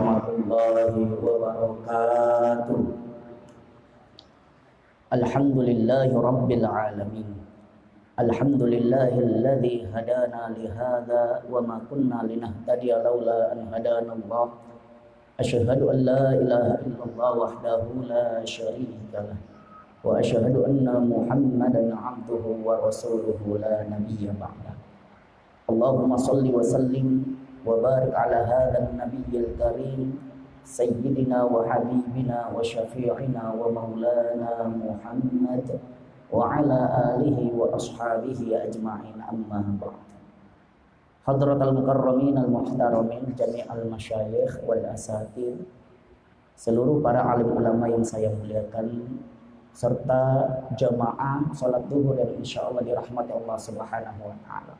warahmatullahi wabarakatuh. Alhamdulillahi rabbil alamin. Alhamdulillahilladzi hadana lihadza wa ma kunna linahtadiya laula an hadana Allah. Asyhadu an la ilaha illallah wahdahu la syarika lah wa asyhadu anna Muhammadan abduhu wa rasuluhu la nabiyya ba'dah. Allahumma shalli wa sallim wa barik ala hadzal nabiyyil karim sayyidina wa habibina wa syafi'ina wa maulana Muhammad wa ala alihi wa ashabihi ajma'in, amma ba'd. Hadratal mukarramin al-muhtaramin jami'al masyayikh wal asatir, seluruh para alim ulama yang saya muliakan, serta jamaah salat zuhur yang insyaallah dirahmati Allah Subhanahu wa taala.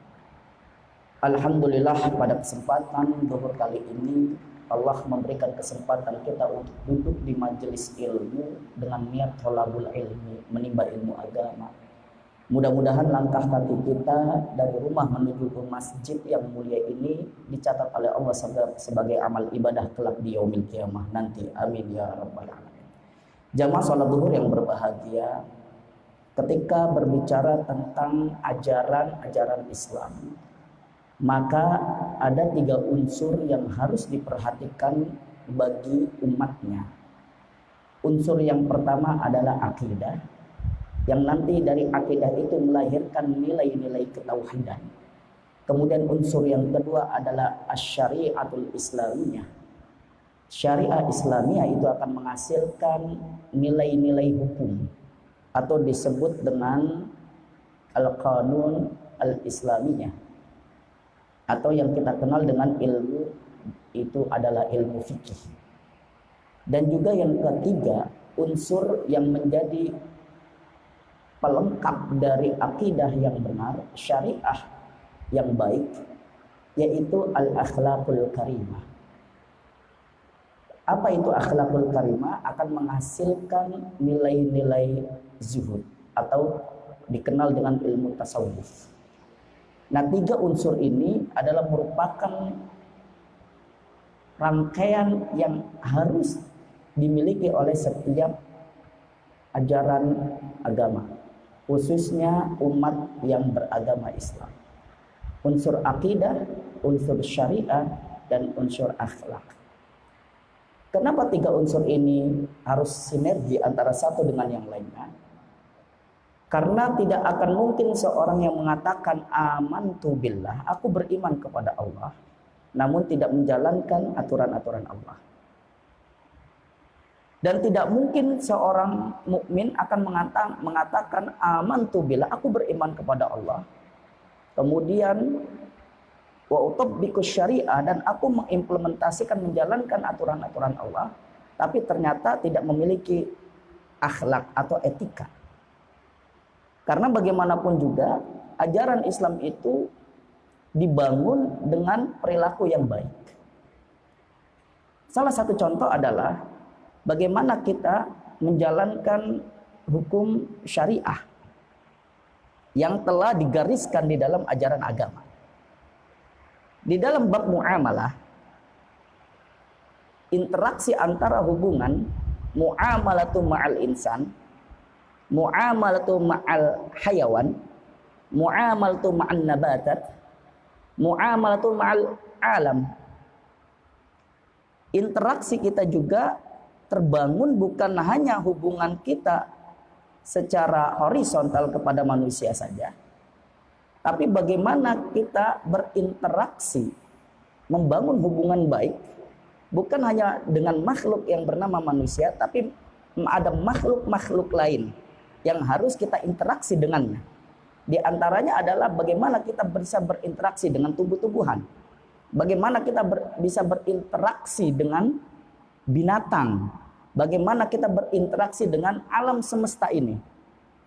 Alhamdulillah, pada kesempatan zuhur kali ini Allah memberikan kesempatan kita untuk duduk di majelis ilmu dengan niat thalabul ilmi, menimba ilmu agama. Mudah-mudahan langkah kaki kita dari rumah menuju ke masjid yang mulia ini dicatat oleh Allah sebagai amal ibadah kelak di yaumil qiyamah nanti. Amin ya rabbal alamin. Jamaah salat zuhur yang berbahagia, ketika berbicara tentang ajaran-ajaran Islam, maka ada 3 unsur yang harus diperhatikan bagi umatnya. Unsur yang pertama adalah akidah, yang nanti dari akidah itu melahirkan nilai-nilai ketauhidan. Kemudian unsur yang kedua adalah asyariatul islamiyah. Syariah Islamiyah itu akan menghasilkan nilai-nilai hukum atau disebut dengan al-qanun al-islamiyah, atau yang kita kenal dengan ilmu itu adalah ilmu fikih. Dan juga yang ketiga, unsur yang menjadi pelengkap dari akidah yang benar, syariah yang baik, yaitu al-akhlaqul karimah. Apa itu akhlaqul karimah? Akan menghasilkan nilai-nilai zuhud atau dikenal dengan ilmu tasawuf. Nah, 3 unsur ini adalah merupakan rangkaian yang harus dimiliki oleh setiap ajaran agama, khususnya umat yang beragama Islam. Unsur akidah, unsur syariah, dan unsur akhlak. Kenapa 3 unsur ini harus sinergi antara satu dengan yang lainnya? Karena tidak akan mungkin seorang yang mengatakan amantu billah, aku beriman kepada Allah, namun tidak menjalankan aturan-aturan Allah. Dan tidak mungkin seorang mukmin akan mengatakan amantu billah, aku beriman kepada Allah, kemudian wa utabbiqus syariah, dan aku mengimplementasikan, menjalankan aturan-aturan Allah, tapi ternyata tidak memiliki akhlak atau etika. Karena bagaimanapun juga ajaran Islam itu dibangun dengan perilaku yang baik. Salah satu contoh adalah bagaimana kita menjalankan hukum syariah yang telah digariskan di dalam ajaran agama. Di dalam bab muamalah, interaksi antara hubungan muamalatu ma'al insan, muamalatu ma'al hayawan, muamalatu ma'an nabatat, muamalatu ma'al alam. Interaksi kita juga terbangun bukan hanya hubungan kita secara horizontal kepada manusia saja, tapi bagaimana kita berinteraksi, membangun hubungan baik, bukan hanya dengan makhluk yang bernama manusia, tapi ada makhluk-makhluk lain yang harus kita interaksi dengannya. Di antaranya adalah bagaimana kita bisa berinteraksi dengan tumbuh-tumbuhan, bagaimana kita bisa berinteraksi dengan binatang, bagaimana kita berinteraksi dengan alam semesta ini.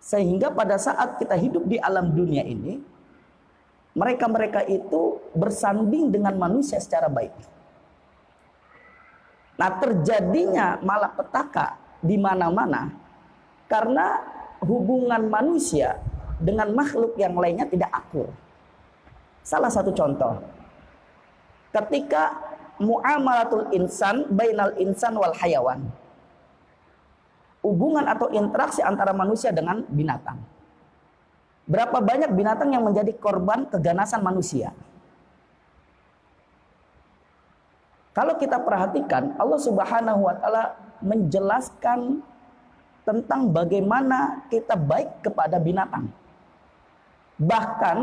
Sehingga pada saat kita hidup di alam dunia ini, mereka-mereka itu bersanding dengan manusia secara baik. Nah, terjadinya malapetaka di mana-mana karena hubungan manusia dengan makhluk yang lainnya tidak akur. Salah satu contoh, ketika muamalatul insan bainal insan wal hayawan. Hubungan atau interaksi antara manusia dengan binatang. Berapa banyak binatang yang menjadi korban keganasan manusia? Kalau kita perhatikan, Allah Subhanahu wa taala menjelaskan tentang bagaimana kita baik kepada binatang. Bahkan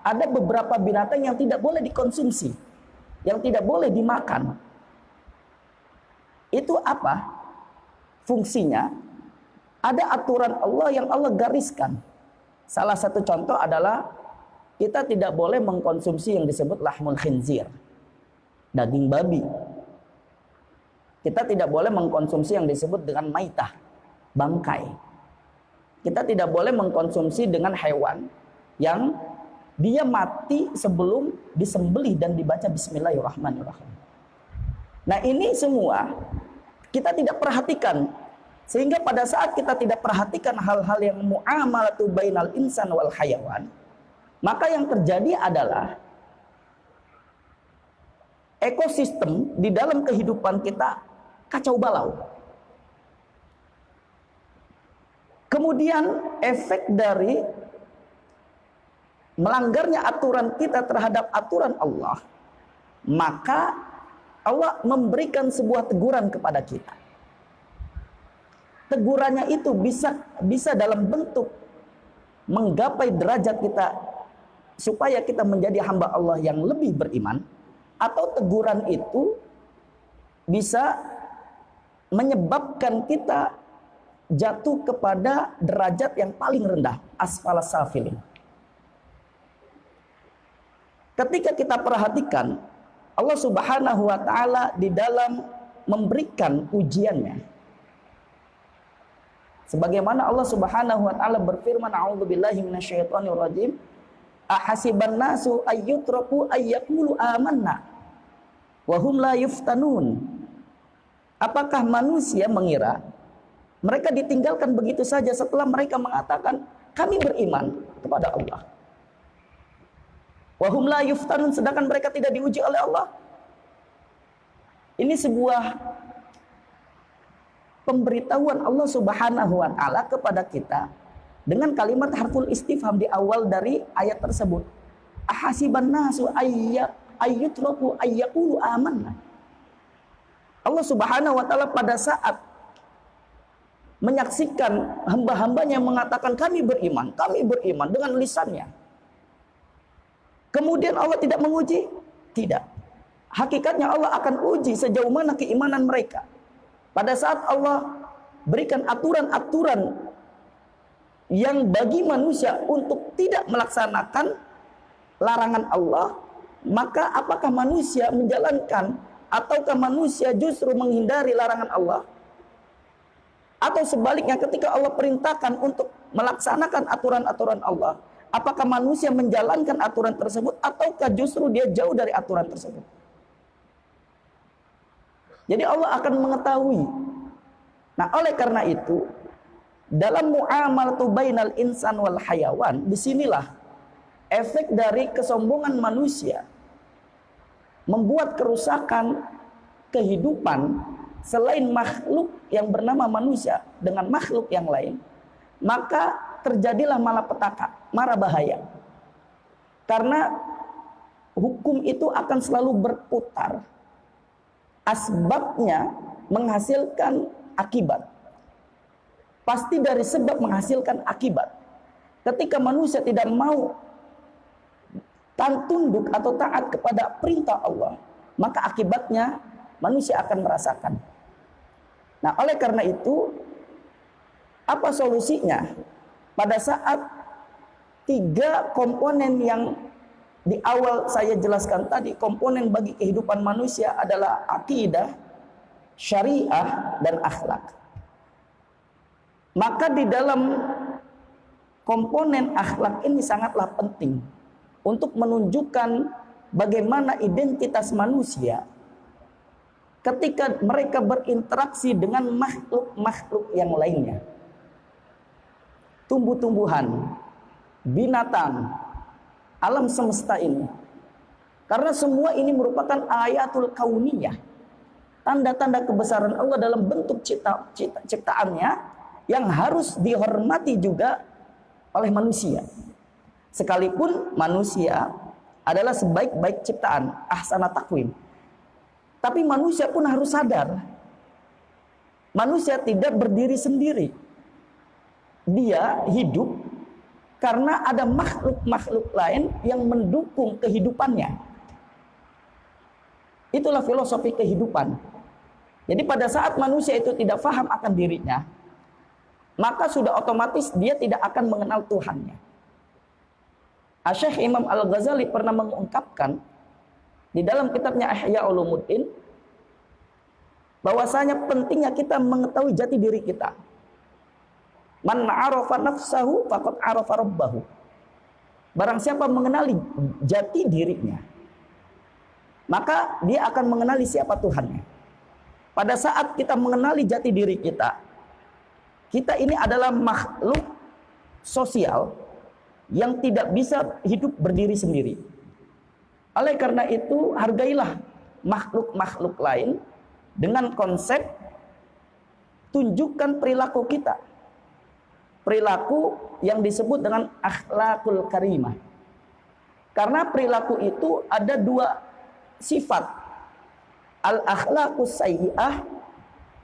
ada beberapa binatang yang tidak boleh dikonsumsi, yang tidak boleh dimakan. Itu apa? Fungsinya, ada aturan Allah yang Allah gariskan. Salah satu contoh adalah kita tidak boleh mengkonsumsi yang disebut lahmul khinzir, daging babi. Kita tidak boleh mengkonsumsi yang disebut dengan maitah, bangkai. Kita tidak boleh mengkonsumsi dengan hewan yang dia mati sebelum disembelih dan dibaca bismillahirrahmanirrahim. Nah, ini semua kita tidak perhatikan, sehingga pada saat kita tidak perhatikan hal-hal yang muamalatu bainal insan wal hayawan, maka yang terjadi adalah ekosistem di dalam kehidupan kita kacau balau. Kemudian efek dari melanggarnya aturan kita terhadap aturan Allah, maka Allah memberikan sebuah teguran kepada kita. Tegurannya itu bisa dalam bentuk menggapai derajat kita supaya kita menjadi hamba Allah yang lebih beriman, atau teguran itu bisa menyebabkan kita jatuh kepada derajat yang paling rendah, asfalas safilin. Ketika kita perhatikan, Allah Subhanahu wa taala di dalam memberikan ujiannya. Sebagaimana Allah Subhanahu wa taala berfirman, a'udzubillahi minasyaitonir rajim, ahasiban nasu ayyutraku ayyaqulu amanna wa hum la yuftanun. Apakah manusia mengira mereka ditinggalkan begitu saja setelah mereka mengatakan kami beriman kepada Allah? Wa hum la yuftanun, sedangkan mereka tidak diuji oleh Allah. Ini sebuah pemberitahuan Allah Subhanahu wa taala kepada kita dengan kalimat harful istifham di awal dari ayat tersebut. Ahasiban nasu ayyutraku ayyaqulu amanna. Allah Subhanahu wa taala pada saat menyaksikan hamba-hambanya yang mengatakan kami beriman dengan lisannya. Kemudian Allah tidak menguji? Tidak. Hakikatnya Allah akan uji sejauh mana keimanan mereka. Pada saat Allah berikan aturan-aturan yang bagi manusia untuk tidak melaksanakan larangan Allah, maka apakah manusia menjalankan ataukah manusia justru menghindari larangan Allah? Atau sebaliknya, ketika Allah perintahkan untuk melaksanakan aturan-aturan Allah, apakah manusia menjalankan aturan tersebut ataukah justru dia jauh dari aturan tersebut? Jadi Allah akan mengetahui. Nah, oleh karena itu, dalam muamalatu bainal insan wal hayawan, disinilah efek dari kesombongan manusia membuat kerusakan kehidupan selain makhluk yang bernama manusia dengan makhluk yang lain, maka terjadilah malapetaka, mara bahaya. Karena hukum itu akan selalu berputar. Asbabnya menghasilkan akibat. Pasti dari sebab menghasilkan akibat. Ketika manusia tidak mau tunduk atau taat kepada perintah Allah, maka akibatnya manusia akan merasakan. Nah, oleh karena itu, apa solusinya? Pada saat 3 komponen yang di awal saya jelaskan tadi, komponen bagi kehidupan manusia adalah akidah, syariah, dan akhlak. Maka di dalam komponen akhlak ini sangatlah penting untuk menunjukkan bagaimana identitas manusia ketika mereka berinteraksi dengan makhluk-makhluk yang lainnya. Tumbuh-tumbuhan, binatang, alam semesta ini Karena semua ini merupakan ayatul kauniyah, tanda-tanda kebesaran Allah dalam bentuk ciptaannya yang harus dihormati juga oleh manusia. Sekalipun manusia adalah sebaik-baik ciptaan, ahsana takwim. Tapi manusia pun harus sadar, manusia tidak berdiri sendiri. Dia hidup karena ada makhluk-makhluk lain yang mendukung kehidupannya. Itulah filosofi kehidupan. Jadi pada saat manusia itu tidak paham akan dirinya, maka sudah otomatis dia tidak akan mengenal Tuhannya. Syekh Imam Al-Ghazali pernah mengungkapkan di dalam kitabnya Ihya Ulumuddin bahwasanya pentingnya kita mengetahui jati diri kita. Man arafa nafsahu faqad arafa rabbahu. Barang siapa mengenali jati dirinya, maka dia akan mengenali siapa Tuhannya. Pada saat kita mengenali jati diri kita, kita ini adalah makhluk sosial yang tidak bisa hidup berdiri sendiri. Oleh karena itu, hargailah makhluk-makhluk lain dengan konsep tunjukkan perilaku kita. Perilaku yang disebut dengan akhlakul karimah. Karena perilaku itu ada dua sifat. Al-akhlakus sayyi'ah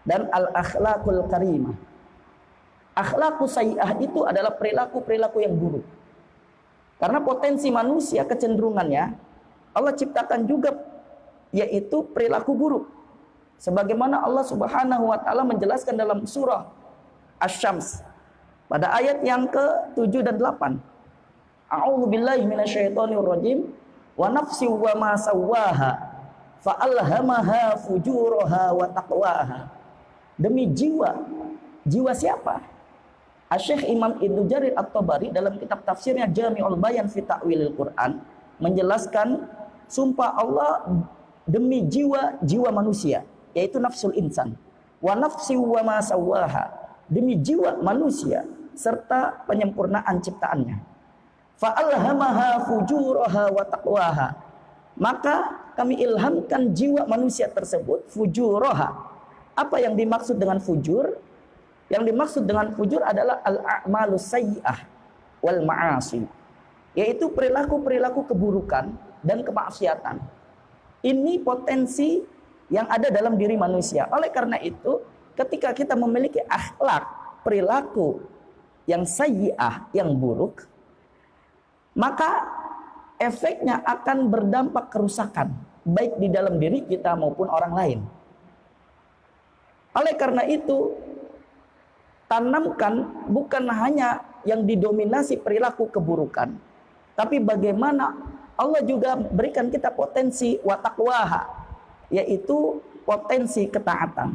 dan al-akhlakul karimah. Akhlakus sayyi'ah itu adalah perilaku-perilaku yang buruk. Karena potensi manusia kecenderungannya Allah ciptakan juga, yaitu perilaku buruk. Sebagaimana Allah Subhanahu wa taala menjelaskan dalam surah Asy-Syams pada ayat yang ke-7 dan 8. A'udzu billahi minasyaitonir rajim. Wa nafsi wa ma sawwaha fa alhamaha fujuraha wa taqwaha. Demi jiwa. Jiwa siapa? Syekh Imam Ibnu Jarir At-Tabari dalam kitab tafsirnya Jami'ul Bayan fi Ta'wilil Quran menjelaskan sumpah Allah demi jiwa manusia, yaitu nafsul insan. Wa nafsi wa ma sawwaha, demi jiwa manusia serta penyempurnaan ciptaannya. Fa alhamaha fujuraha wa taqwaha, maka kami ilhamkan jiwa manusia tersebut fujuraha. Apa yang dimaksud dengan fujur? Yang dimaksud dengan fujur adalah al-a'malus sayyi'ah wal ma'asi, yaitu perilaku-perilaku keburukan dan kemaksiatan. Ini potensi yang ada dalam diri manusia. Oleh karena itu, ketika kita memiliki akhlak, perilaku yang sayyi'ah, yang buruk, maka efeknya akan berdampak kerusakan, baik di dalam diri kita maupun orang lain. Oleh karena itu, tanamkan bukan hanya yang didominasi perilaku keburukan, tapi bagaimana Allah juga berikan kita potensi wataqwaha, yaitu potensi ketaatan.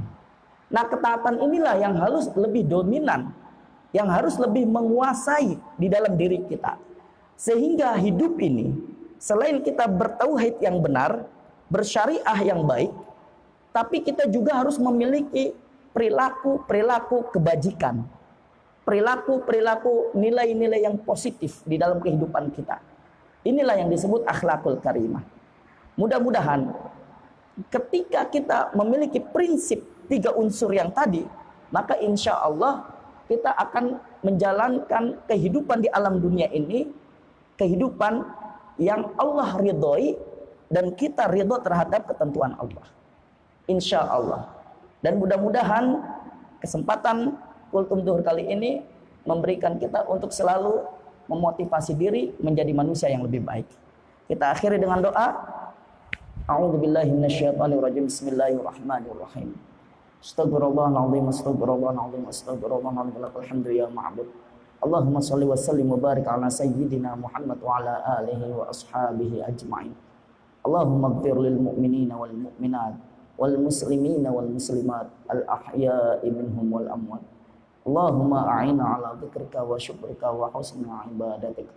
Nah, ketaatan inilah yang harus lebih dominan, yang harus lebih menguasai di dalam diri kita. Sehingga hidup ini, selain kita bertauhid yang benar, bersyariah yang baik, tapi kita juga harus memiliki perilaku-perilaku kebajikan, perilaku-perilaku nilai-nilai yang positif di dalam kehidupan kita. Inilah yang disebut akhlakul karimah. Mudah-mudahan ketika kita memiliki prinsip 3 unsur yang tadi, maka insya Allah kita akan menjalankan kehidupan di alam dunia ini, kehidupan yang Allah ridhoi dan kita ridho terhadap ketentuan Allah. Insya Allah. Dan mudah-mudahan kesempatan Kultum Zuhur kali ini memberikan kita untuk selalu memotivasi diri menjadi manusia yang lebih baik. Kita akhiri dengan doa. A'udzubillahi minasyaitonirrajim. Bismillahirrahmanirrahim. Astaghfirullahaladzim, astaghfirullahaladzim, astaghfirullahaladzim. Alhamdulillah ya ma'bud. Allahumma salli wa sallim wa barik ala sayyidina Muhammad wa ala alihi wa ashabihi ajma'in. Allahumma ighfir lil mu'minina wal mu'minat wal muslimina wal muslimat al ahya'i minhum wal amwat. Allahumma a'ina ala dzikrika wa syukrika wa husni ibadatik.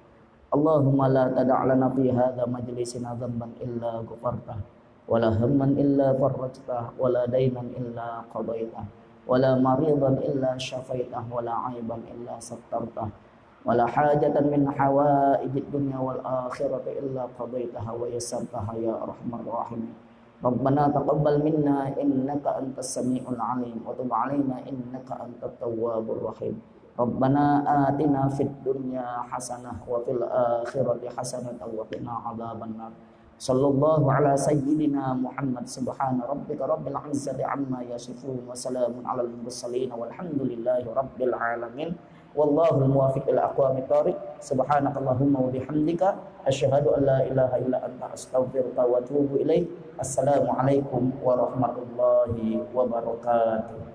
Allahumma la tada' lana fi hadha majlisina dhanban illa ghafartah, wala hamman illa farajtah, wala daynan illa qadaitah, wala maridan illa syafaitah, wala aiban illa sattartah. ولا حاجة من حوائج الدنيا والآخرة إلا قضيتها ويسرتها يا أرحم الراحمين. ربنا تقبل منا إنك أنت السميع العليم وتب علينا إنك أنت التواب الرحيم. ربنا آتنا في الدنيا حسنة وفي الآخرة حسنة وقنا عذاب النار. صلى الله على سيدنا محمد. سبحان ربك رب العزة عما يصفون وسلام على المرسلين والحمد لله رب العالمين. Wallahul muwaffiq ila aqwamit thoriq. Subhanakallahumma wa bihamdika asyhadu an la ilaha illa anta astaghfiruka wa atubu ilaik. Assalamualaikum warahmatullahi wabarakatuh.